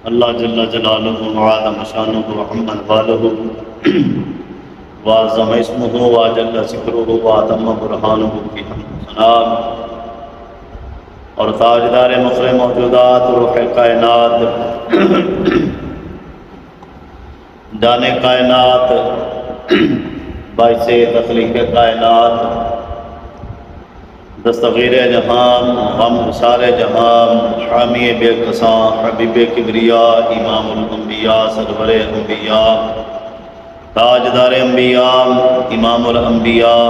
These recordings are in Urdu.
اللہ جل جلالہ وعظم شانہ وعم والہ وعظم اسمہ وجل ذکرہ واتم برہانہ کی حمد و ثنا اور تاجدار مفخر موجودات روح کائنات جان کائنات باعث تخلیق کائنات دستغیر جہان غم گسار جہان حامی بے قصاں حبیب کبریاء امام الانبیاء سرور انبیاء تاجدار انبیاء امام الانبیاء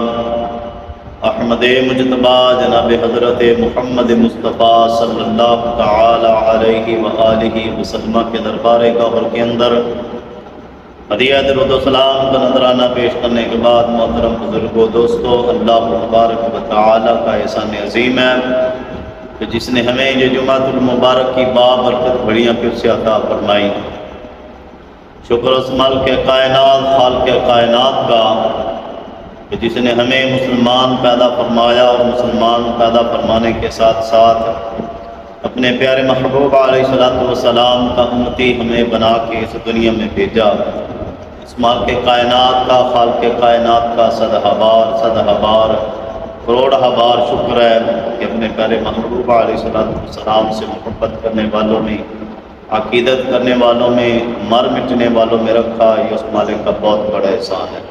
احمد مجتبی جناب حضرت محمد مصطفیٰ صلی اللہ تعالی علیہ وآلہ وسلم کے دربار گوہر کے اندر ہدیہ درود و سلام کا نذرانہ پیش کرنے کے بعد محترم بزرگوں دوستو، اللہ تبارک و تعالی کا احسان عظیم ہے کہ جس نے ہمیں یہ جمعۃ المبارک کی بابرکت گھڑیاں پھر سے عطا فرمائی۔ شکر اس مالک کائنات خالق کائنات کا کہ جس نے ہمیں مسلمان پیدا فرمایا اور مسلمان پیدا فرمانے کے ساتھ ساتھ اپنے پیارے محبوب علیہ السلام کا امتی ہمیں بنا کے اس دنیا میں بھیجا۔ اس مالک کائنات کا خالق کائنات کا صدہ بار کروڑ بار شکر ہے کہ اپنے پیارے محبوب علیہ السلام سے محبت کرنے والوں میں، عقیدت کرنے والوں میں، مر مٹنے والوں میں رکھا۔ یہ اس مالک کا بہت بڑا احسان ہے۔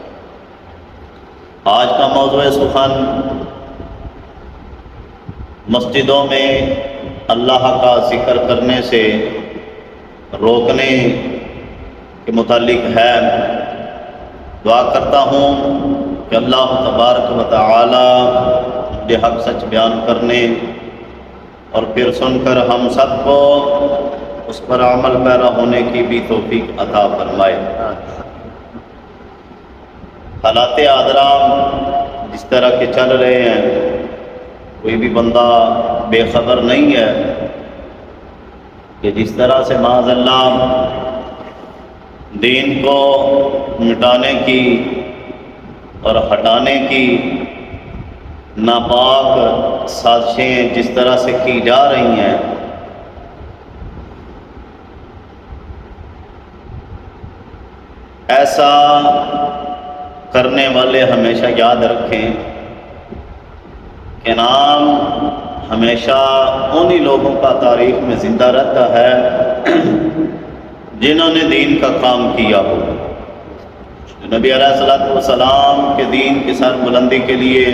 آج کا موضوع سخن مسجدوں میں اللہ کا ذکر کرنے سے روکنے کے متعلق ہے۔ دعا کرتا ہوں کہ اللہ تبارک و تعالی مجھے حق سچ بیان کرنے اور پھر سن کر ہم سب کو اس پر عمل پیرا ہونے کی بھی توفیق عطا فرمائے۔ حالات حاضرہ جس طرح کے چل رہے ہیں، کوئی بھی بندہ بے خبر نہیں ہے کہ جس طرح سے معاذ اللہ دین کو مٹانے کی اور ہٹانے کی ناپاک سازشیں جس طرح سے کی جا رہی ہیں، ایسا کرنے والے ہمیشہ یاد رکھیں کہ نام ہمیشہ انہی لوگوں کا تاریخ میں زندہ رہتا ہے جنہوں نے دین کا کام کیا ہو، جو نبی علیہ السلام کے دین کی سر بلندی کے لیے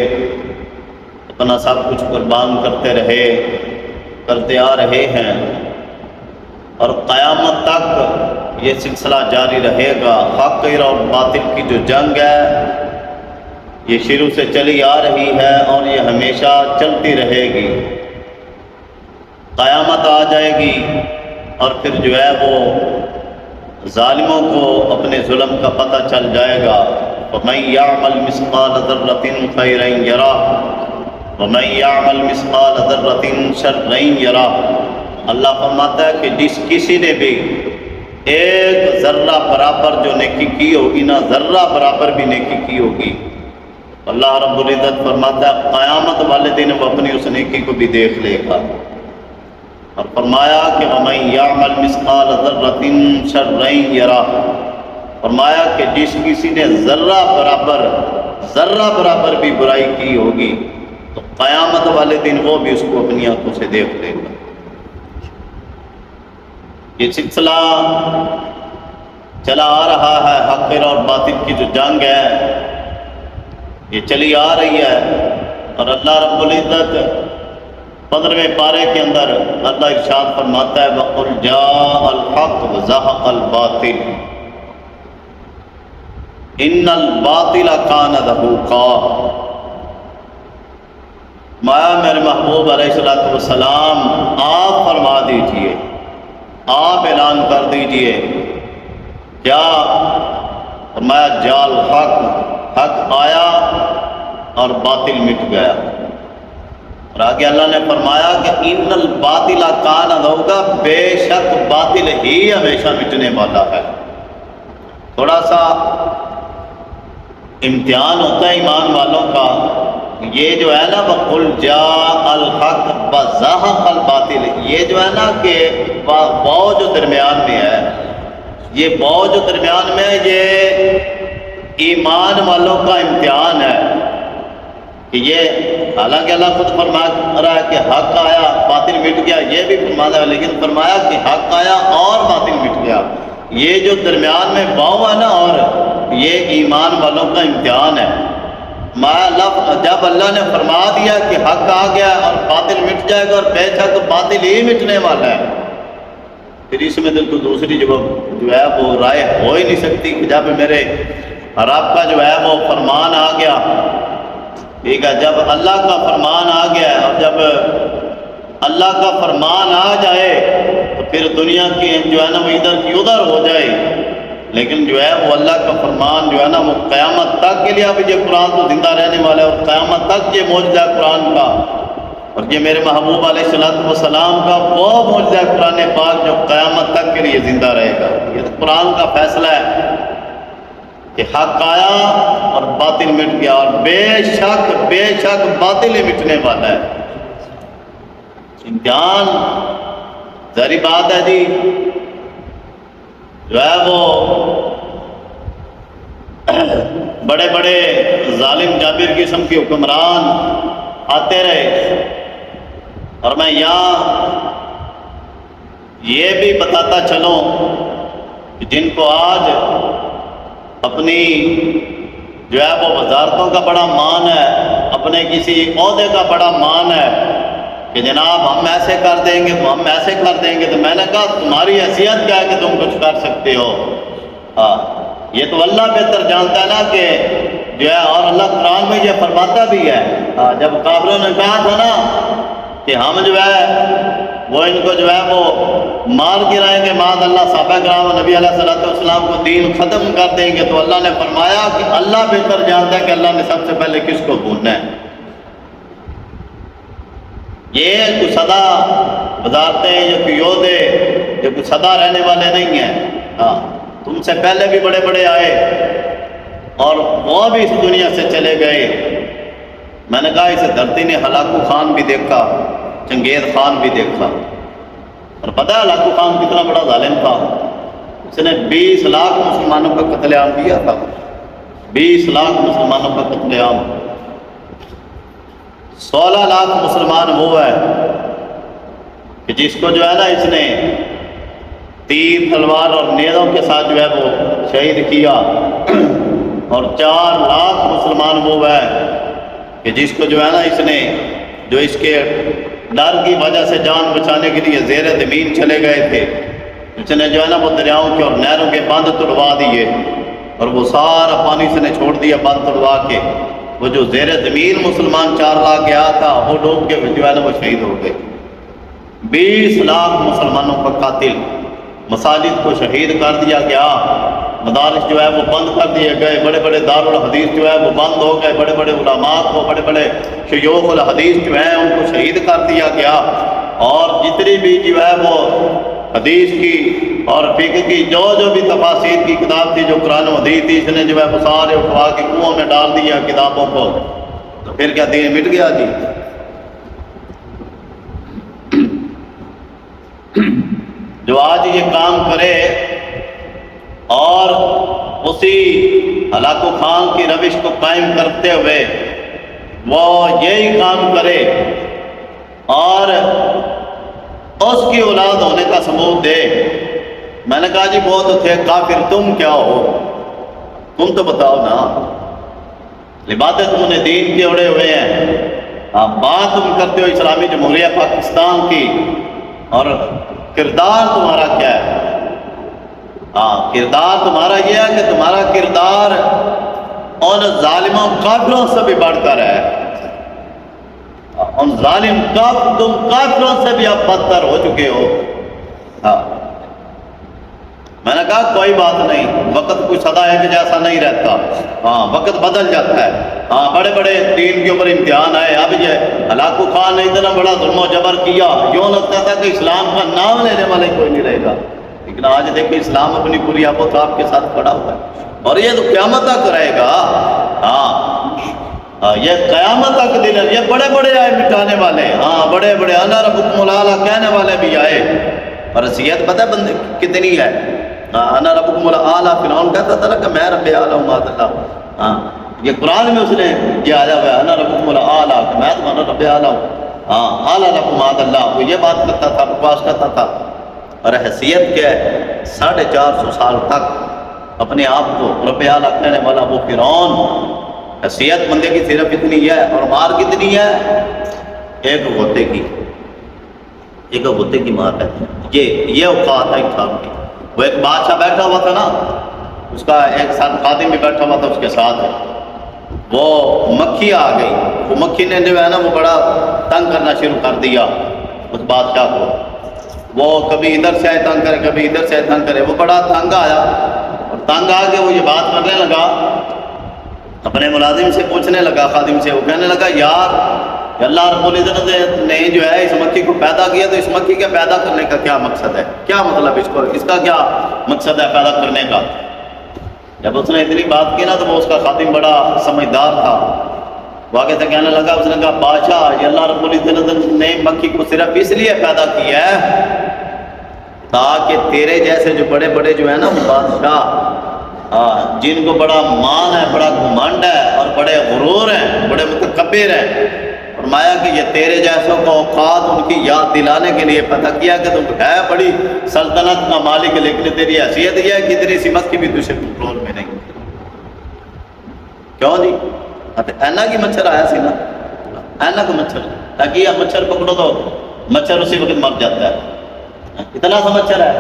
اپنا سب کچھ قربان کرتے آ رہے ہیں، اور قیامت تک یہ سلسلہ جاری رہے گا۔ حق اور باطل کی جو جنگ ہے یہ شروع سے چلی آ رہی ہے اور یہ ہمیشہ چلتی رہے گی۔ قیامت آ جائے گی اور پھر جو ہے وہ ظالموں کو اپنے ظلم کا پتہ چل جائے گا۔ وَمَن يَعْمَلْ مِثْقَالَ ذَرَّةٍ خَيْرًا يَرَهُ وَمَن يَعْمَلْ مِثْقَالَ ذَرَّةٍ شَرًّا يَرَهُ۔ اللہ فرماتا ہے کہ جس کسی نے بھی ایک ذرہ برابر جو نیکی کی ہوگی نا، ذرہ برابر بھی نیکی کی ہوگی، اللہ رب العزت فرماتا ہے قیامت والے دن وہ اپنی اس نیکی کو بھی دیکھ لے گا۔ اور فرمایا کہ وَمَن يَعْمَلْ مِثْقَالَ ذَرَّةٍ شَرًّا يَرَهُ، فرمایا کہ جس کسی نے ذرہ برابر بھی برائی کی ہوگی تو قیامت والے دن وہ بھی اس کو اپنی آنکھوں سے دیکھ لے گا۔ یہ سلسلہ چلا آ رہا ہے، حق اور باطل کی جو جنگ ہے یہ چلی آ رہی ہے، اور اللہ رب العزت 15ویں پارے کے اندر اللہ ارشاد فرماتا ہے وَقُلْ جَاءَ الْحَقُّ وَزَهَقَ الْبَاطِلُ إِنَّ الْبَاطِلَ كَانَ زَهُوقًا۔ مایا میرے محبوب علیہ السلام آپ فرما دیجئے، آپ اعلان کر دیجئے، کیا فرمایا جال حق آیا اور باطل مٹ گیا۔ اور آگے اللہ نے فرمایا کہ ان الباطل کان زہوقا، بے شک باطل ہی ہمیشہ مٹنے والا ہے۔ تھوڑا سا امتحان ہوتا ہے ایمان والوں کا یہ جو ہے نا وَقُلْ جَاءَ الْحَقُّ وَزَهَقَ الْبَاطِلُ، یہ جو ہے نا کہ واو جو درمیان میں ہے، یہ واو جو درمیان میں ہے، یہ ایمان والوں کا امتحان ہے کہ یہ، حالانکہ اللہ خود فرما رہا ہے کہ حق آیا باطل مٹ گیا، یہ بھی فرمایا ہے، لیکن فرمایا کہ حق آیا اور باطل مٹ گیا۔ یہ جو درمیان میں واو ہے نا، اور یہ ایمان والوں کا امتحان ہے۔ جب اللہ نے فرما دیا کہ حق آ گیا اور باطل مٹ جائے گا، اور بے شک باطل ہی مٹنے والا ہے، پھر اس میں تو دوسری جو ہے وہ رائے ہو ہی نہیں سکتی کہ جب میرے رب کا جو ہے وہ فرمان آ گیا، ٹھیک ہے، جب اللہ کا فرمان آ گیا، اور جب اللہ کا فرمان آ جائے تو پھر دنیا کی جو ہے نا وہ ادھر کی ادھر ہو جائے، لیکن جو ہے وہ اللہ کا فرمان جو ہے نا وہ قیامت تک کے لیے، اب یہ قرآن تو زندہ رہنے والا ہے، اور قیامت تک یہ معجزہ ہے قرآن کا، اور یہ میرے محبوب علیہ السلام کا وہ معجزہ ہے قرآن پاک جو قیامت تک کے لیے زندہ رہے گا۔ یہ تو قرآن کا فیصلہ ہے کہ حق آیا اور باطل مٹ گیا، اور بے شک باطل ہی مٹنے والا ہے۔ امتحان ظاہری بات ہے جی، جو ہے وہ بڑے بڑے ظالم جابر قسم کے حکمران آتے رہے، اور میں یہاں یہ بھی بتاتا چلوں کہ جن کو آج اپنی جو ہے وہ وزارتوں کا بڑا مان ہے، اپنے کسی عہدے کا بڑا مان ہے کہ جناب ہم ایسے کر دیں گے، تو ہم ایسے کر دیں گے، تو میں نے کہا تمہاری حیثیت کیا ہے کہ تم کچھ کر سکتے ہو؟ یہ تو اللہ بہتر جانتا ہے نا کہ جو ہے، اور اللہ قرآن میں یہ فرماتا بھی ہے، جب کافروں نے کہا تھا نا کہ ہم جو ہے وہ ان کو جو ہے وہ مار گرائیں گے، معاذ اللہ صحابہ کرام نبی علیہ السلام کو دین ختم کر دیں گے، تو اللہ نے فرمایا کہ اللہ بہتر جانتا ہے کہ اللہ نے سب سے پہلے کس کو بھوننا ہے۔ یہ کوئی سدا وزارتیں یا کوئی عہدے یا کوئی سدا رہنے والے نہیں ہیں، تم سے پہلے بھی بڑے بڑے آئے اور وہ بھی اس دنیا سے چلے گئے۔ میں نے کہا اسے دھرتی نے ہلاکو خان بھی دیکھا، چنگیز خان بھی دیکھا، اور پتہ ہے ہلاکو خان کتنا بڑا ظالم تھا؟ اس نے 20 لاکھ مسلمانوں کا قتل عام کیا تھا، 20 لاکھ مسلمانوں کا قتل عام۔ 16 لاکھ مسلمان وہ ہے کہ جس کو جو ہے نا اس نے تیر تلوار اور نیزوں کے ساتھ جو ہے وہ شہید کیا، اور 4 لاکھ مسلمان وہ ہے کہ جس کو جو ہے نا اس نے جو اس کے ڈر کی وجہ سے جان بچانے کے لیے زیر زمین چلے گئے تھے، اس نے جو ہے نا وہ دریاؤں کے اور نہروں کے بند توڑوا دیے، اور وہ سارا پانی سے نے چھوڑ دیا بند توڑوا کے۔ وہ جو زیر زمین مسلمان 4 لاکھ گیا تھا وہ ڈوب کے جو ہے نا وہ شہید ہو گئے۔ 20 لاکھ مسلمانوں کا قاتل، مساجد کو شہید کر دیا گیا، مدارس جو ہے وہ بند کر دیے گئے، بڑے بڑے دارالحدیث جو ہے وہ بند ہو گئے، بڑے بڑے علماء کو، بڑے بڑے شیوخ الحدیث جو ہیں ان کو شہید کر دیا گیا، اور جتنی بھی جو ہے وہ حدیث کی اور فقہ کی جو بھی تفاسیر کی کتاب تھی، جو قرآن و حدیث تھی، اس نے جو ہے وہ سارے اٹھوا کے کنووں میں ڈال دیا کتابوں کو، تو پھر کیا دین مٹ گیا جی؟ جو آج یہ کام کرے اور اسی ہلاکو خان کی روش کو قائم کرتے ہوئے وہ یہی کام کرے اور اس کی اولاد ہونے کا ثبوت دے، میں نے کہا جی وہ تو تھے کافر، تم کیا ہو؟ تم تو بتاؤ نا، لباسیں تم نے دین کے اڑے ہوئے ہیں، بات تم کرتے ہو اسلامی جمہوریہ پاکستان کی، اور کردار تمہارا کیا ہے؟ کردار تمہارا یہ ہے کہ تمہارا کردار ان ظالموں کافروں سے بھی بڑھ کر ہے، ان ظالم تم کافروں سے بھی اب بدتر ہو چکے ہو۔ میں نے کہا کوئی بات نہیں، وقت کوئی سدا ایک جیسا نہیں رہتا، وقت بدل جاتا ہے، بڑے بڑے دین کے اوپر امتحان آئے۔ اب یہ ہلاکو خان نے اتنا بڑا ظلم و جبر کیا، یوں لگتا تھا کہ اسلام کا نام لینے والے کوئی نہیں رہے گا، لیکن آج دیکھیں اسلام اپنی پوری آب و تاب کے ساتھ کھڑا ہوا ہے، اور یہ تو قیامت تک رہے گا۔ یہ قیامت تک دل ہے، یہ بڑے بڑے آئے مٹانے والے، ہاں بڑے بڑے انا ربکم الاعلی کہنے والے بھی آئے، اور حیثیت پتہ ہے بندے کتنی ہے؟ انا ربکم الاعلی، فرعون کہتا تھا نا کہ میں رب اعلی ہوں معاذ اللہ، ہاں یہ قرآن میں اس نے یہ آیا ہوا ہے انا ربکم الاعلی کہ میں تمہارا رب اعلی ہوں، ہاں اعلی رب معاذ اللہ، وہ یہ بات کرتا تھا، بکواس کرتا تھا۔ اور حیثیت کیا ہے؟ 450 سال تک اپنے آپ کو رب اعلی کہنے والا وہ فرعون، حیثیت بندے کی صرف اتنی ہے، اور مار کتنی ہے؟ ایک غوطے کی مار ہے، یہ اوقات ہے انسان کی۔ وہ ایک بادشاہ بیٹھا ہوا تھا نا، اس کا ایک ساتھ خادم بھی بیٹھا ہوا تھا اس کے ساتھ، وہ مکھی آ گئی، وہ مکھی نے جو ہے نا وہ بڑا تنگ کرنا شروع کر دیا اس بادشاہ کو، وہ کبھی ادھر سے تنگ کرے کبھی ادھر سے تنگ کرے، وہ بڑا تنگ آیا، اور تنگ آ کے وہ یہ بات کرنے لگا، اپنے ملازم سے پوچھنے لگا، خادم سے، وہ کہنے لگا یار اللہ رب العزت نے جو ہے اس مکھی کو پیدا کیا، تو اس مکھی کے پیدا کرنے کا کیا مقصد ہے؟ کیا مطلب اس کا کیا مقصد ہے پیدا کرنے کا؟ جب اس نے اتنی بات کی نا تو وہ اس کا خادم بڑا سمجھدار تھا، وہ آگے سے کہنے لگا، اس نے کہا بادشاہ یہ اللہ رب العزت نے مکھی کو صرف اس لیے پیدا کیا ہے تاکہ تیرے جیسے جو بڑے بڑے جو ہیں نا وہ بادشاہ، جن کو بڑا مان ہے، بڑا گھمنڈ ہے، اور بڑے غرور ہیں، بڑے متکبر ہیں، فرمایا کہ یہ تیرے جیسوں کو اوقات ان کی یاد دلانے کے لیے پتہ کیا کہ تم ہے بڑی سلطنت کا مالک، لیکن تیری حیثیت یہ ہے کہ اتنی سی مکھی بھی تجھے کنٹرول میں نہیں۔ کیوں جی؟ اینا کی مچھر آیا سی نا، اینا کو مچھر، تاکہ یہ مچھر پکڑو تو مچھر اسی وقت مر جاتا ہے، اتنا سا مچھر ہے۔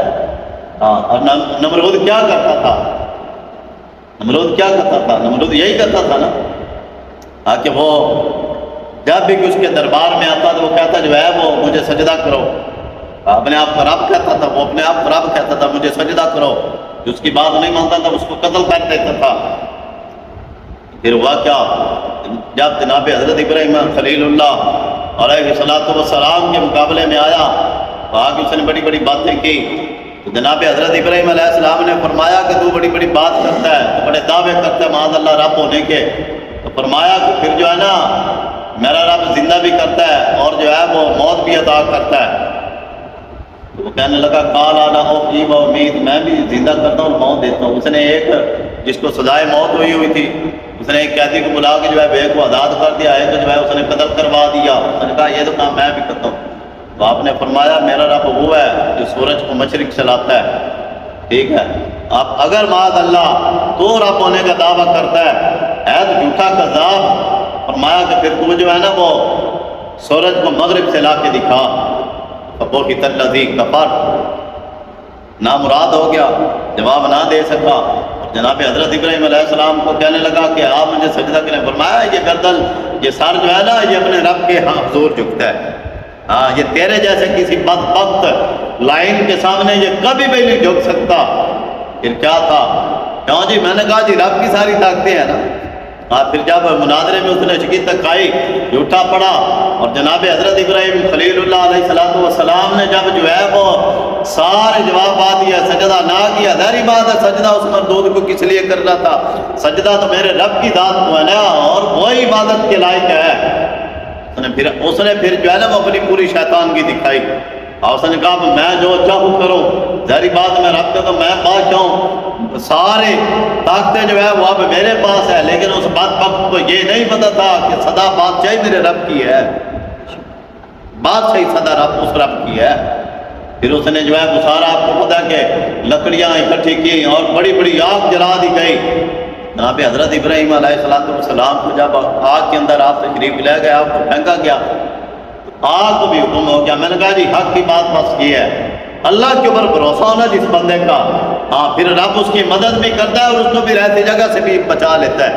اور نمرود کیا کرتا تھا؟ نمرود یہی کرتا تھا نا کہ وہ جب بھی اس کے دربار میں آتا تو وہ کہتا جو ہے وہ مجھے سجدہ کرو، اپنے آپ کو رب کہتا تھا، وہ اپنے آپ کو رب کہتا تھا، مجھے سجدہ کرو، جو اس کی بات نہیں مانتا تھا اس کو قتل کر دیتا تھا۔ پھر ہوا کیا؟ جب جناب حضرت ابراہیم خلیل اللہ علیہ السلام کے مقابلے میں آیا تو آگے اس نے بڑی بڑی باتیں کی، تو جناب حضرت ابراہیم علیہ السلام نے فرمایا کہ تو بڑی بڑی بات کرتا ہے، تو بڑے دعوے کرتا ہے معاذ اللہ رب ہونے کے، تو فرمایا کہ پھر جو ہے نا میرا رب زندہ بھی کرتا ہے اور جو ہے وہ موت بھی عطا کرتا ہے۔ تو وہ کہنے لگا قال انا احیی و امیت، میں بھی زندہ کرتا ہوں اور موت دیتا ہوں۔ اس نے ایک جس کو سزائے موت ہوئی تھی، اس نے ایک قیدی کو بلا کے جو ہے بے کو آزاد کر دیا ہے، تو جو ہے اس نے قتل کروا دیا، اس نے کہا یہ تو کام میں بھی کرتا ہوں۔ تو آپ نے فرمایا میرا رب وہ ہے جو سورج کو مشرق چلاتا ہے، ٹھیک ہے؟ آپ اگر معاذ اللہ تو رب ہونے کا دعویٰ کرتا ہے تو جھوٹا کذاب، فرمایا کہ پھر تو جو ہے نا وہ سورج کو مغرب سے لا کے دکھا، فبہت الذی کفر، نامراد ہو گیا، جواب نہ دے سکا، اور جناب حضرت ابراہیم علیہ السلام کو کہنے لگا کہ آپ مجھے سجدہ کریں، فرمایا یہ گردن، یہ سر جو ہے نا یہ اپنے رب کے ہاں حضور جھکتا ہے، ہاں یہ تیرے جیسے کسی بدبخت لائن کے سامنے یہ کبھی بھی نہیں جھک سکتا۔ پھر کیا تھا؟ کیوں جی؟ میں نے کہا جی رب کی ساری طاقتیں ہیں نا۔ پھر جب مناظرے میں اس نے شکست کھائی، جھوٹا پڑا، اور جناب حضرت ابراہیم خلیل اللہ علیہ السلام نے جب جو ہے وہ سارے جوابات دیا، سجدہ نہ کیا، ظاہری بات ہے سجدہ اس مردود کو کس لیے کرنا تھا؟ سجدہ تو میرے رب کی ذات کو ہے نا، اور وہی عبادت کے لائق ہے۔ اس نے پھر جو ہے نا وہ اپنی پوری شیطانگی دکھائی، اور اس نے کہا میں جو چاہوں کروں، ظاہری بات میں رب کا تو میں بادشاہ ہوں، سارے طاقتیں جو ہے وہ اب میرے پاس ہے، لیکن اس بدبخت کو یہ نہیں پتا تھا کہ صدا بادشاہی میرے رب کی ہے، بادشاہی صدا اس رب کی ہے۔ پھر اس نے جو ہے وہ سارا آپ کو پتا کہ لکڑیاں اکٹھی کی اور بڑی بڑی آگ جلا دی گئی۔ جناب حضرت ابراہیم علیہ السلام کو جب آگ کے اندر آپ تشریف لے گئے، آپ کو پھینکا گیا، آگ کو بھی حکم ہو گیا۔ میں نے کہا جی حق کی بات بس یہ ہے، اللہ کے اوپر بھروسہ ہونا جس بندے کا، پھر رب اس کی مدد بھی کرتا ہے اور اس کو بھی رہتی جگہ سے بھی بچا لیتا ہے۔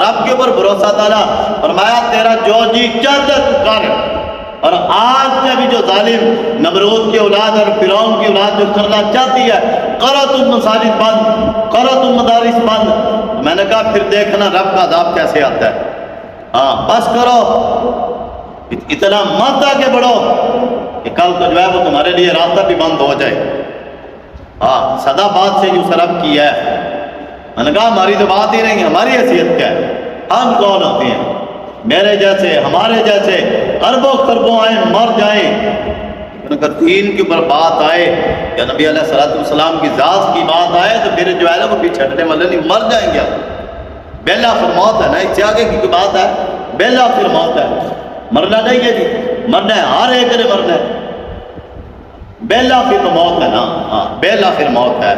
رب کے اوپر بھروسہ تھا، فرمایا تیرا جو جی چاہتا ہے تو کر۔ اور آج میں بھی جو ظالم نمرود کی اولاد اور فرعون کی اولاد جو کرنا چاہتی ہے، کرو تم مساجد بند، کرو تم مدارس بند، میں نے کہا پھر دیکھنا رب کا عذاب کیسے آتا ہے۔ بس کرو، اتنا مت آگے بڑھو کہ کل کو جو ہے وہ تمہارے لیے راستہ بھی بند ہو جائے۔ صدا بات سے جو رب کی ہے، میں نے کہا ہماری تو بات ہی نہیں ہے، ہماری حیثیت کیا ہے؟ ہم کون ہوتے ہیں؟ میرے جیسے ہمارے جیسے اربوں خربوں آئیں مر جائیں، اگر دین کے اوپر بات آئے یا نبی علیہ السلام کی ذات کی بات آئے تو پھر جو ہے نا وہ پیچھے ہٹنے والے نہیں، مر جائیں گے۔ بیلا پھر موت ہے نا، اس سے آگے کی کوئی بات ہے؟ بیلا پھر موت ہے، مرنا نہیں ہے جی، مرنا ہے، ہر ایک نے مرنا ہے۔ بیلا پھر تو موت ہے نا، ہاں بیلا پھر موت ہے،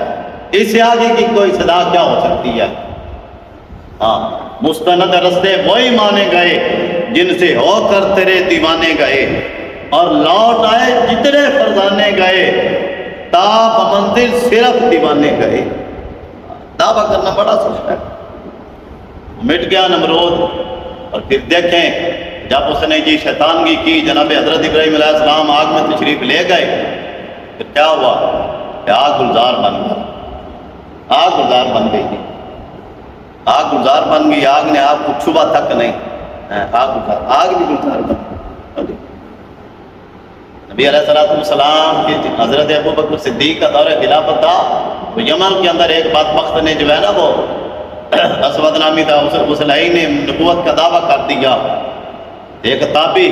اس سے آگے کی کوئی صدا کیا ہو سکتی ہے؟ ہاں مستند رستے وہی مانے گئے جن سے ہو کر تیرے دیوانے گئے، اور لوٹ آئے جتنے فرزانے گئے، تاب منزل صرف دیوانے گئے۔ دعویٰ کرنا بڑا سخت ہے۔ مٹ گیا نمرود، اور پھر دیکھیں جب اس نے جی شیطانگی کی، جناب حضرت ابراہیم علیہ السلام آگ میں تشریف لے گئے، پھر کیا ہوا کہ آگ گلزار بن گئی، آگ گلزار بن گئی، آگ گلزار بن گئی، آگ نے آپ کو چھپا تک نہیں، آگ بھی گلزار بن گئی۔ نبی علیہ السلام کی حضرت ابو بکر صدیق کا دور خلافت تھا، تو یمن کے اندر ایک بدبخت نے جو ہے نا وہ اسود نامی تھا، اس لائی نے نبوت کا دعویٰ کر دیا۔ ایک تابی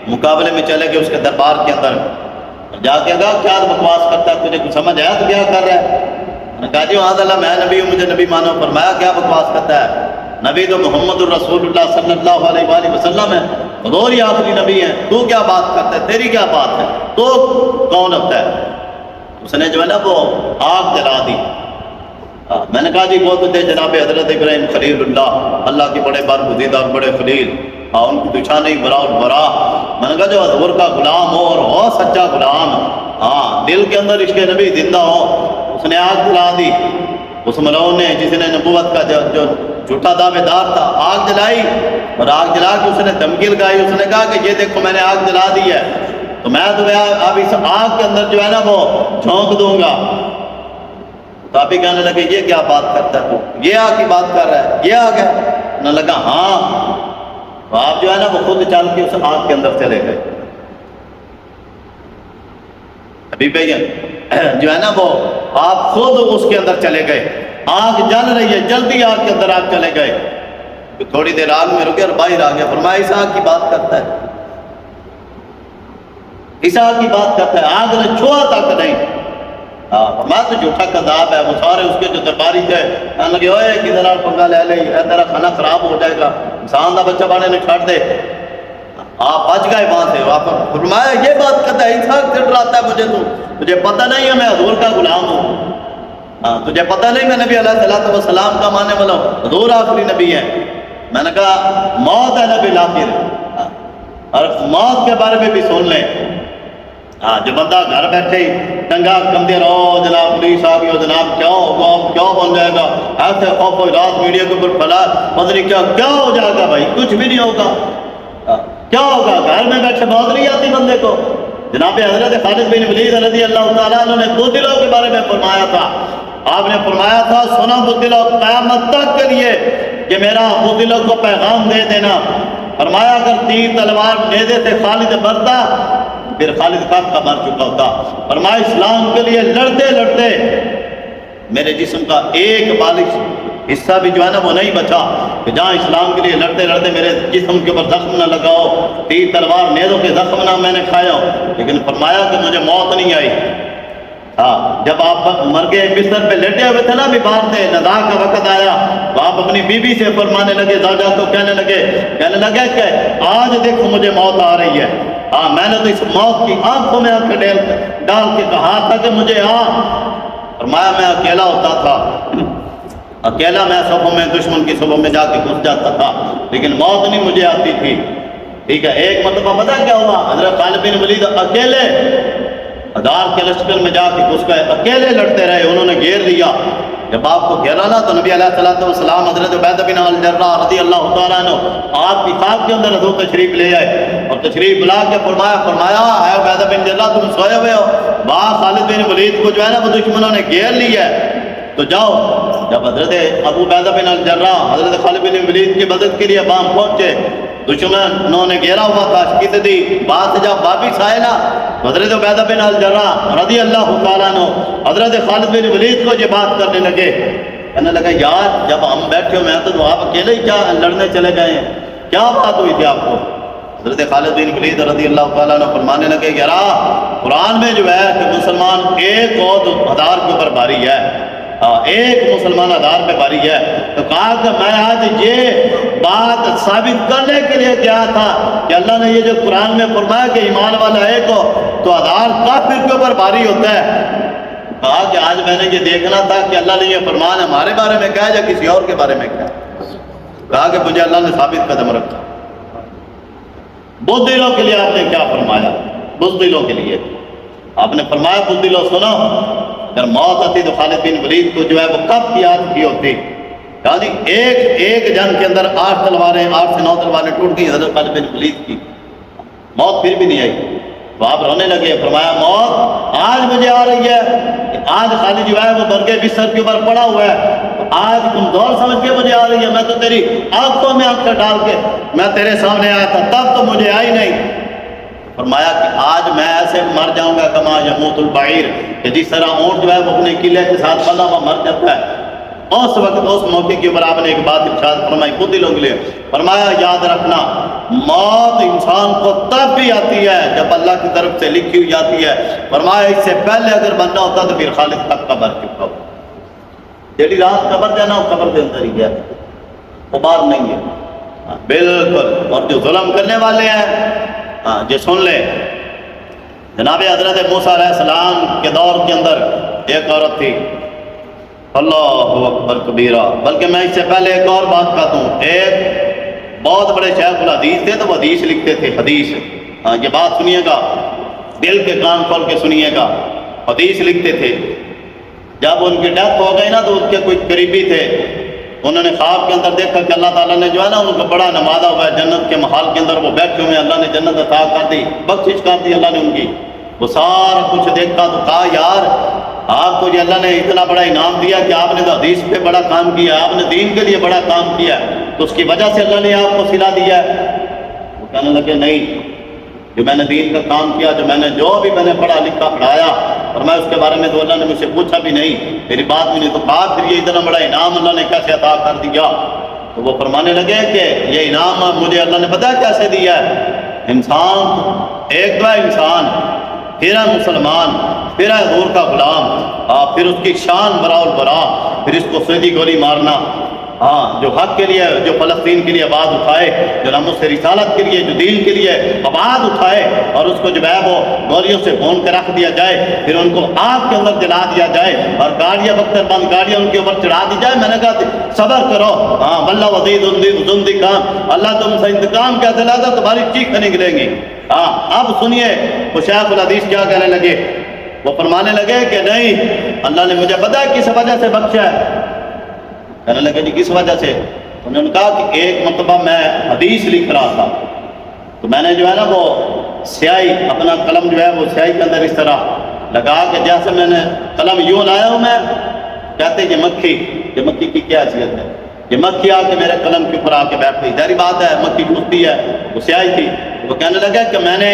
مقابلے میں چلے گئے اس کے دربار کے اندر، جا کے کہا کیا بکواس کرتا ہے، تجھے کچھ سمجھ آیا تو کیا کر رہا ہے؟ نے کہا جی معاذ اللہ میں نبی ہوں، مجھے نبی مانو۔ فرمایا کیا بکواس کرتا ہے؟ نبی تو محمد الرسول اللہ صلی اللہ علیہ وآلہ وسلم ہے، حضور ہی آخری نبی ہیں، تو کیا بات کرتا ہے، تیری کیا بات ہے، تو کون ہوتا ہے؟ اس نے جو ہے نا وہ آگ جلا دی۔ میں نے کہا جی وہ تو تھے جناب حضرت ابراہیم خلیل اللہ، اللہ کے بڑے برگزیدہ اور بڑے خلیل، ان کی تو نہیں برا اور برا۔ میں نے کہا جو حضور کا غلام ہو اور ہو سچا غلام، ہاں دل کے اندر عشق نبی زندہ ہو، اس نے آگ جلا دی۔ اس ملعون نے جس نے نبوت کا جو جھوٹا دعوے دار تھا آگ جلائی، اور آگ جلا کے اس نے دھمکی لگائی، اس نے کہا کہ یہ دیکھو میں نے آگ جلا دی ہے، تو میں تمہیں اب اس آگ کے اندر جو ہے نا وہ جھونک دوں گا۔ تو آپ ہی کہنے لگے یہ کیا بات کرتا ہے، تو یہ آگ کی بات کر رہا ہے، یہ آگ ہے؟ نہ لگا ہاں، تو آپ جو ہے نا وہ خود چل کے اس آگ کے اندر چلے گئے۔ ابھی بھائی جو ہے نا وہ آپ خود اس کے اندر چلے گئے، آگ جل رہی ہے، جلدی آگ کے اندر آپ چلے گئے، تھوڑی دیر آگ میں رکے اور باہر آ گیا۔ فرمایا اس آگ کی بات کرتا ہے، اس آگ کی بات کرتا ہے، آگ نے چھوا تک نہیں۔ فرمایا تو جھوٹا کذاب ہے۔ وہ سارے اس کے جو درباری تھے کہنے لگے اوئے کدھر آپ پنگا لے لے، تیرا کھانا خراب ہو جائے گا، انسان کا بچہ بانے نے چھڑ دے۔ آپ بچ گئے وہاں سے، واپس فرمایا یہ بات کرتا ہے، اسحاق سے ڈراتا ہے مجھے، تجھے پتہ نہیں ہے میں حضور کا غلام ہوں، تجھے پتہ نہیں میں نبی علیہ السلام کا ماننے والا ہوں، حضور آخری نبی ہے۔ میں نے کہا موت ہے نبی لاخر، اور موت کے بارے میں بھی سن لیں۔ جو بندہ گھر بیٹھے ہی ٹنگا کمدے رہو جناب پولیس آ گئی ہو جناب کیوں ہوگا کیوں بن جائے گا، ایسے خوف و رات میڈیا کے اوپر پھیلا پتہ نہیں کیا ہو جائے گا، بھائی کچھ بھی نہیں ہوگا، کیا ہوگا؟ گھر میں بیٹھے موت نہیں آتی بندے کو۔ جناب حضرت خالد بن ولید رضی اللہ تعالیٰ عنہ نے دو دلوں کے بارے میں فرمایا تھا، آپ نے فرمایا تھا سنا بزدلوں قیامت تک کے لیے کہ میرا بزدلوں کو پیغام دے دینا۔ فرمایا اگر تیر تلوار نیزے سے خالد برتا پھر خالد کب کا مر چکا ہوتا۔ فرمایا اسلام کے لیے لڑتے لڑتے میرے جسم کا ایک بالغ حصہ بھی جو ہے نا وہ نہیں بچا کہ جہاں اسلام کے لیے لڑتے لڑتے میرے جسم کے اوپر زخم نہ لگاؤ، تیر تلوار نیزوں کے زخم نہ میں نے کھایا ہو، لیکن فرمایا کہ مجھے موت نہیں آئی۔ جب آپ مر گئے بستر پہ لیٹے ہوئے تھے نا، بھی باہر سے ندا کا وقت آیا تو آپ اپنی بیوی سے فرمانے لگے، زوجہ کو کہنے لگے کہ آج دیکھو مجھے موت آ رہی ہے۔ میں نے تو اس موت کی آنکھوں میں آنکھ ڈال کے کہا تھا کہ مجھے فرمایا میں اکیلا ہوتا تھا، اکیلا میں صفوں میں دشمن کی صفوں میں جا کے گھس جاتا تھا، لیکن موت نہیں مجھے آتی تھی۔ ٹھیک ہے، ایک مرتبہ پتہ کیا ہوا، حضرت خالد بن ولید اکیلے ادار کے لشکر میں جا کے گھس گئے، اکیلے لڑتے رہے، انہوں نے گھیر لیا۔ جب آپ کو گھیرا نا تو نبی علیہ السلام حضرت عبیدہ بن الجراح رضی اللہ تعالیٰ عنہ آپ کی خواب کے اندر حضور تشریف لے آئے اور تشریف لا کے فرمایا اے عبیدہ بن الجراح تم سوئے ہوئے ہو، خالد بن ولید کو جو ہے نا وہ دشمنوں نے گھیر لیا ہے، تو جاؤ۔ جب حضرت ابو عبیدہ بن الجراح حضرت خالد بن ولید کی مدد کے لیے بام پہنچے، دشمنوں نے گھیرا ہوا تھا، شکست دی، بات جب واپس آئے نا حضرت عبیدہ بن الجراح رضی اللہ تعالیٰ عنہ حضرت خالد بن ولید کو یہ بات کرنے لگے، کہنے لگا یار جب ہم بیٹھے ہوئے ہیں تو آپ اکیلے ہی کیا لڑنے چلے گئے ہیں؟ کیا بات ہوئی تھی آپ کو؟ حضرت خالد بن ولید رضی اللہ تعالیٰ عنہ فرمانے لگے کہ قرآن میں جو ہے کہ مسلمان ایک اور 1000 کے اوپر باری ہے، ایک مسلمان 1000 پہ باری ہے۔ تو کہا کہ میں آج یہ بات ثابت کرنے کے لیے کیا تھا کہ اللہ نے یہ جو قرآن میں فرمایا کہ ایمان والا ایک ہو تو 1000 کافر کے اوپر باری ہوتا ہے۔ کہا کہ آج میں نے یہ دیکھنا تھا کہ اللہ نے یہ فرمان ہمارے بارے میں کہا یا کسی اور کے بارے میں کہا۔ کہا کہ مجھے اللہ نے ثابت قدم رکھا۔ بزدلوں کے لیے آپ نے کیا فرمایا؟ بزدلوں کے لیے آپ نے فرمایا بزدلوں سنو، اگر موت آتی تو خالد بن ولید کو جو ہے وہ کب کی یاد کی ہوتی؟ یعنی ایک جنگ کے اندر 8 تلواریں 8 سے 9 تلواریں ٹوٹ گئی حضرت خالد بن ولید کی، موت پھر بھی نہیں آئی۔ تو آپ رونے لگے، فرمایا موت آج مجھے آ رہی ہے، آج خالد جو ہے وہ برگے بستر کے اوپر پڑا ہوا ہے، آج تم دور سمجھ کے مجھے آ رہی ہے، میں تو تیری آنکھوں میں آنکھیں ڈال کے میں تیرے سامنے آیا تھا تب تو مجھے آئی نہیں۔ فرمایا کہ آج میں ایسے مر جاؤں گا کما یموت البعیر، کہ جس طرح اونٹ جو ہے وہ اپنے قلعے کے ساتھ بندھا ہوا مر جاتا ہے۔ اس وقت اس موقع کے اوپر آپ نے ایک بات ارشاد فرمائی خود دلوں کے لیے، فرمایا یاد رکھنا موت انسان کو تب بھی آتی ہے جب اللہ کی طرف سے لکھی ہوئی جاتی ہے۔ فرمایا اس سے پہلے اگر بننا ہوتا تو پھر خالد تک قبر چکا ہو، جیڑی رات قبر دینا وہ قبر کے اندر ہی گیا، وہ باہر نہیں ہے بالکل۔ اور جو ظلم کرنے والے ہیں جو سن لے، جناب حضرت موسیٰ علیہ السلام کے دور کے اندر ایک عورت تھی، اللہ اکبر کبیرہ، بلکہ میں اس سے پہلے ایک اور بات کہتا ہوں، ایک بہت بڑے شیخ الحدیث تھے تو وہ حدیث لکھتے تھے، حدیث، یہ بات سنیے گا، دل کے کان کھول کے سنیے گا، حدیث لکھتے تھے۔ جب ان کی ڈیتھ ہو گئی نا تو ان کے کچھ قریبی تھے، انہوں نے خواب کے اندر دیکھا کہ اللہ تعالیٰ نے جو ہے نا ان کو بڑا نوازا ہوا ہے، جنت کے محل کے اندر وہ بیٹھے ہوئے ہیں، اللہ نے جنت عطا کر دی، بخشش کر دی اللہ نے ان کی۔ وہ سارا کچھ دیکھا تو کہا یار آپ کو جو اللہ نے اتنا بڑا انعام دیا کہ آپ نے تو حدیث پہ بڑا کام کیا، آپ نے دین کے لیے بڑا کام کیا، تو اس کی وجہ سے اللہ نے آپ کو صلہ دیا ہے۔ وہ کہنے لگے نہیں، جو میں نے دین کا کام کیا، جو بھی میں نے پڑھا لکھا پڑھایا، اور میں اس کے بارے میں تو اللہ نے مجھ سے پوچھا بھی نہیں، میری بات بھی نہیں، تو کہا پھر یہ اتنا بڑا انعام اللہ نے کیسے عطا کر دیا؟ تو وہ فرمانے لگے کہ یہ انعام مجھے اللہ نے پتہ کیسے دیا ہے؟ انسان ایک دو انسان، پھر ہے مسلمان، پھر ہے حضور کا غلام، پھر اس کی شان براء البراء، پھر اس کو سیدھی گولی مارنا، جو حق کے لیے، جو فلسطین کے لیے آواز اٹھائے، جو ناموس رسالت کے لیے، جو دین کے لیے آواز اٹھائے، اور اس کو جو ہے وہ گولیوں سے بھون کے رکھ دیا جائے، پھر ان کو آگ کے اندر جلا دیا جائے، اور گاڑیاں بختر بند گاڑیاں ان کے اوپر چڑھا دی جائے۔ میں نے کہا صبر کرو، واللہ وزید انتقام، اللہ تم سے انتقام کیا دلا تھا، تمہاری چیخیں نکلیں گی۔ اب سنیے وہ شیخ الحدیث کیا کہنے لگے، وہ فرمانے لگے کہ نہیں، اللہ نے مجھے پتا ہے کس وجہ سے بخشا ہے۔ کہنے لگے جی کس وجہ سے؟ انہوں نے کہا کہ ایک مرتبہ میں حدیث لکھ رہا تھا، تو میں نے جو ہے نا وہ سیاہی، اپنا قلم جو ہے وہ سیاہی کے اندر اس طرح لگا کہ جیسے میں نے قلم یوں لایا ہوں، میں کہتے یہ مکھی کی کیا حیثیت ہے، یہ مکھی آ کے میرے قلم کے اوپر آ کے بیٹھ گئی، ظاہری بات ہے مکھی گھستی ہے، وہ سیاہی تھی۔ وہ کہنے لگا کہ میں نے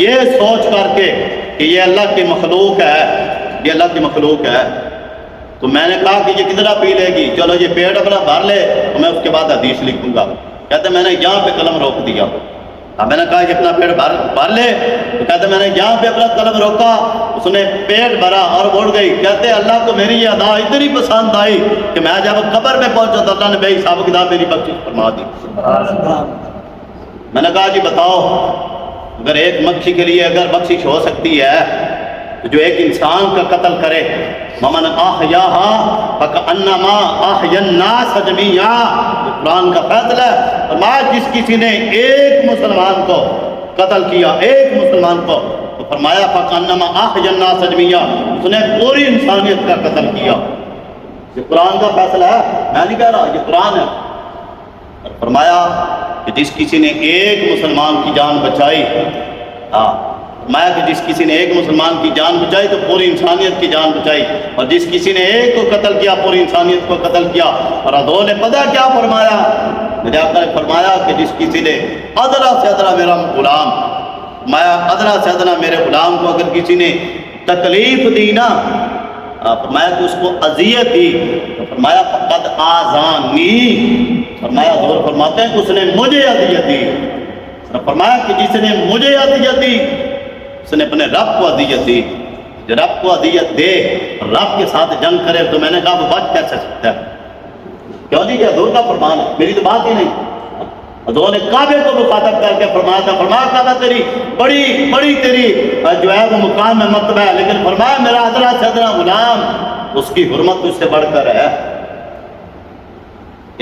یہ سوچ کر کے کہ یہ اللہ کی مخلوق ہے، یہ اللہ کی مخلوق ہے، تو میں نے کہا کہ یہ کتنا پی لے گی، چلو یہ پیٹ اپنا بھر لے تو میں اس کے بعد حدیث لکھوں گا۔ کہتے میں نے یہاں پہ قلم روک دیا، اب میں نے کہا یہ اپنا پیٹ بھر لے، تو کہتے میں نے یہاں پہ اپنا قلم روکا، اس نے پیٹ بھرا اور اڑ گئی۔ کہتے اللہ کو میری یہ ادا اتنی پسند آئی کہ میں جب قبر میں پہنچا تو اللہ نے بے حساب کتاب میری بخشش فرما دی۔ میں نے کہا جی بتاؤ، اگر ایک مکھی کے لیے اگر بخشش ہو سکتی ہے تو جو ایک انسان کا قتل کرے، ممن احیاہا فکأنما احیا الناس جمیعا، قرآن کا فیصلہ ہے، فرمایا جس کسی نے ایک مسلمان کو قتل کیا، ایک مسلمان کو، تو فرمایا فکأنما احیا الناس جمیعا، اس نے پوری انسانیت کا قتل کیا۔ یہ قرآن کا فیصلہ ہے، میں نہیں کہہ رہا، یہ قرآن ہے۔ اور فرمایا کہ جس کسی نے ایک مسلمان کی جان بچائی، فرمایا کہ جس کسی نے ایک مسلمان کی جان بچائی تو پوری انسانیت کی جان بچائی، اور جس کسی نے ایک کو قتل کیا پوری انسانیت کو قتل کیا۔ اور حضور نے پتہ کیا فرمایا؟ مجھے آپ نے فرمایا کہ جس کسی نے ادنا سے ادنا میرا غلام، فرمایا ادنا سے ادنا میرے غلام کو اگر کسی نے تکلیف دی نا، فرمایا کہ اس کو اذیت دی، تو فرمایا فقد آذانی، فرمایا حضور فرماتے ہیں کہ اس نے مجھے اذیت دی، فرمایا کہ جس نے مجھے اذیت دی اس نے اپنے رب کو اذیت دی، جو رب کو اذیت دے رب کے ساتھ جنگ کرے تو میں نے کہا وہ بچ کیسے سکتا ہے؟ کیوں جی یہ حضور کا فرمان ہے، میری تو بات ہی نہیں۔ حضور نے کعبے کو مخاطب کر کے فرمایا تھا، فرمایا کعبہ تیری بڑی تیری جو ہے وہ مقام میں مرتبہ ہے، لیکن فرمایا میرا ادنا سے ادنا غلام اس کی حرمت اس سے بڑھ کر ہے۔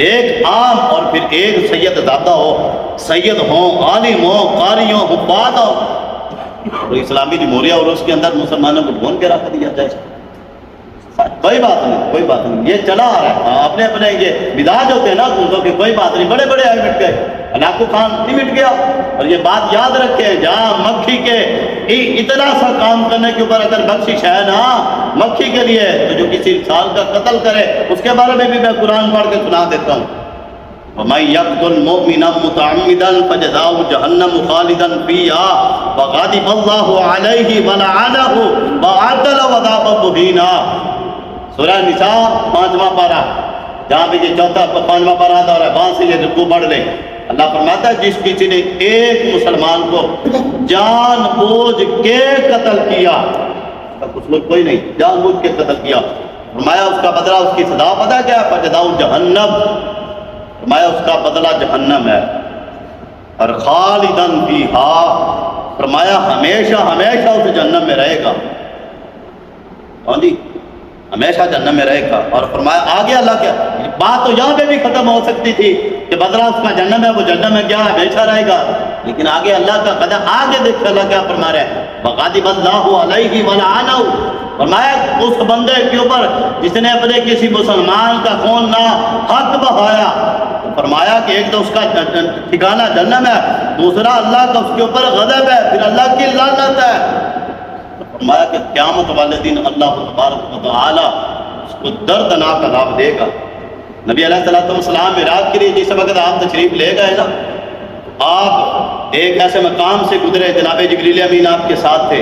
ایک عام اور پھر ایک سید زادہ ہو، سید ہوں، عالم ہوں، قاری ہوں، حفاظ ہو، اور اسلامی جمہوریہ اور اس کے اندر مسلمانوں کو ڈھونڈ کے رکھ دیا جائے، کوئی بات نہیں، کوئی بات نہیں، یہ چلا آ رہا ہے۔ اپنے اپنے یہ مزاج ہوتے ہیں نا دوسروں کے، کوئی بات نہیں، بڑے بڑے آئے مٹ گئے، ہلاکو خان نہیں مٹ گیا۔ اور یہ بات یاد رکھیں، جہاں مکھی کے اتنا سا کام کرنے کے اوپر اگر بخشش ہے نا مکھی کے لیے، تو جو کسی انسان کا قتل کرے اس کے بارے میں بھی میں قرآن پڑھ کے سنا دیتا ہوں۔ وَمَن يَقْتُلْ مُؤْمِنًا مُتَعَمِّدًا فَجَزَاؤُهُ جَهَنَّمُ خَالِدًا فِيهَا وَغَضِبَ اللَّهُ عَلَيْهِ وَلَعَنَهُ وَأَعَدَّ لَهُ عَذَابًا مُهِينًا۔ سورہ نساء 5واں پارہ، جہاں پہ یہ چوتھا 5واں پارہ آتا ہے، وہاں سے یہ رکوع پڑھ لیں۔ اللہ فرماتا ہے جس کسی نے ایک مسلمان کو جان بوجھ کے قتل کیا، کچھ لوگ کوئی نہیں، جان بوجھ کے قتل کیا، فرمایا اس کا بدلہ، اس کی سزا پتہ کیا ہے؟ فجزاؤ جہنم، فرمایا اس کا بدلہ جہنم ہے، اور خالدن فیہا، فرمایا ہمیشہ ہمیشہ اس جہنم میں رہے گا، ہاں جی ہمیشہ جہنم میں رہے گا۔ اور فرمایا آگے اللہ کیا بات تو یہاں پہ بھی ختم ہو سکتی تھی کہ بدلہ اس کا جہنم ہے، وہ جہنم میں کیا ہمیشہ رہے گا، لیکن آگے اللہ کا قدر، آگے دیکھ اللہ کیا فرما رہے ہیں، وَغَضِبَ اللَّهُ عَلَيْهِ وَلَعَنَهُ، فرمایا اس بندے کے اوپر جس نے اپنے کسی مسلمان کا خون نہ حق بہایا، فرمایا کہ ایک تو اس کا ٹھکانہ جہنم ہے، دوسرا اللہ کا اس کے اوپر غضب ہے، پھر اللہ کی لعنت ہے۔ فرمایا کہ قیامت والے دن اللہ تبارک و تعالی اس کو دردناک عذاب دے گا۔ نبی علیہ السلام معراج کے لیے جس وقت آپ تشریف لے گئے نا، آپ ایک ایسے مقام سے گزرے، جناب جبریل امین آپ کے ساتھ تھے،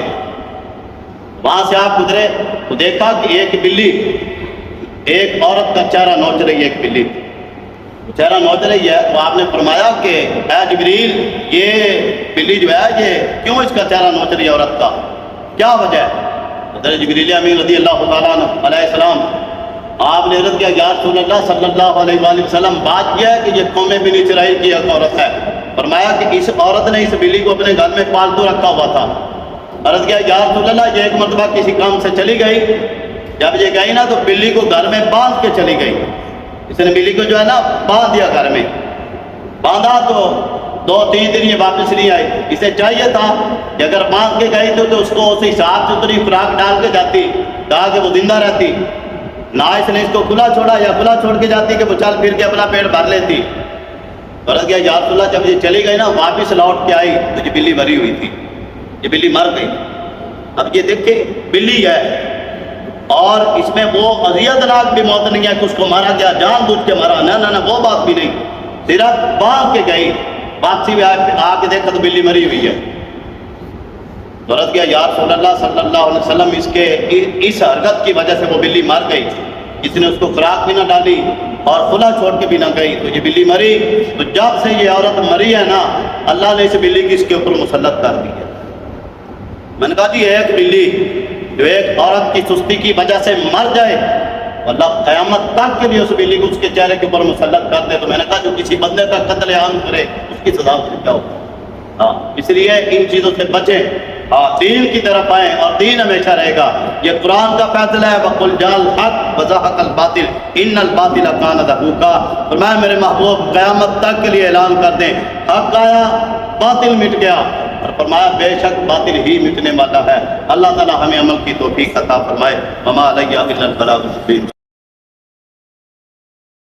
وہاں سے آپ گزرے تو دیکھا کہ ایک بلی ایک عورت کا چہرہ نوچ رہی ہے، ایک بلی چہرہ نوچ رہی ہے، تو آپ نے فرمایا کہ اے جبریل یہ بلی جو ہے یہ کیوں اس کا چہرہ نوچ رہی ہے عورت کا، کیا وجہ ہے؟ حضرت جبریل امین رضی اللہ تعالیٰ عنہ علیہ السلام آپ نے عرض کیا یا رسول اللہ صلی اللہ علیہ وآلہ وسلم، بات یہ ہے کہ یہ قوم بنی اسرائیل کی ایک عورت ہے۔ فرمایا کہ اس عورت نے اس بلی کو اپنے گھر میں پالتو رکھا ہوا تھا۔ عرض کیا یا رسول اللہ یہ ایک مرتبہ کسی کام سے چلی گئی، جب یہ گئی نا تو بلی کو گھر میں باندھ کے چلی گئی، اس نے بلی کو جو ہے نا باندھ دیا، گھر میں باندھا تو 2-3 دن یہ واپس نہیں آئی۔ اسے چاہیے تھا کہ اگر باندھ کے گئی تو اس کو اسی حساب سے اتنی خوراک ڈال کے جاتی تاکہ وہ زندہ رہتی، نہ اس نے اس کو کھلا چھوڑا یا کھلا چھوڑ کے جاتی کہ وہ چل پھر کے اپنا پیٹ بھر لیتی۔ عرض کیا یا رسول اللہ جب یہ چلی گئی نا واپس لوٹ کے آئی تو یہ بلی مری ہوئی تھی، یہ بلی مر گئی۔ اب یہ دیکھیں بلی ہے اور اس میں وہ اذیت ناک بھی موت نہیں ہے کہ اس کو مارا گیا جان بوجھ کے مارا، نہ وہ بات بھی نہیں، صرف باندھ کے گئی، واپسی میں آ کے دیکھا تو بلی مری ہوئی ہے۔ عرض کیا یا رسول اللہ صلی اللہ علیہ وسلم اس حرکت کی وجہ سے وہ بلی مر گئی، اس نے اس کو خوراک بھی نہ ڈالی اور کھلا چھوڑ کے بھی نہ گئی تو یہ بلی مری۔ تو جب سے یہ عورت مری ہے نا اللہ نے اس بلی کی اس کے اوپر مسلط کر دی ہے۔ میں نے کہا جی ایک بلی جو ایک عورت کی سستی کی وجہ سے مر جائے، اللہ قیامت تک کے لیے اس بلی کو اس کے چہرے کے اوپر مسلط کر دے، تو میں نے کہا جو کسی بندے کا قتل عام کرے اس کی سزا کیا ہو۔ ہاں اس لیے ان چیزوں سے بچیں، دین کی طرف آئیں اور دین ہمیشہ رہے گا، یہ قرآن کا فیصلہ ہے۔ وَقُلْ جَاءَ الْحَقُّ وَزَهَقَ الْبَاطِلُ إِنَّ الْبَاطِلَ كَانَ زَهُوقًا۔ فرمایا میرے محبوب قیامت تک کے لیے اعلان کر دیں حق آیا باطل مٹ گیا، اور فرمایا بے شک باطل ہی مٹنے والا ہے۔ اللہ تعالی ہمیں عمل کی توفیق عطا فرمائے۔ وَمَا عَلَيَّ إِلَّا الْبَلَاغُ الْمُبِينُ۔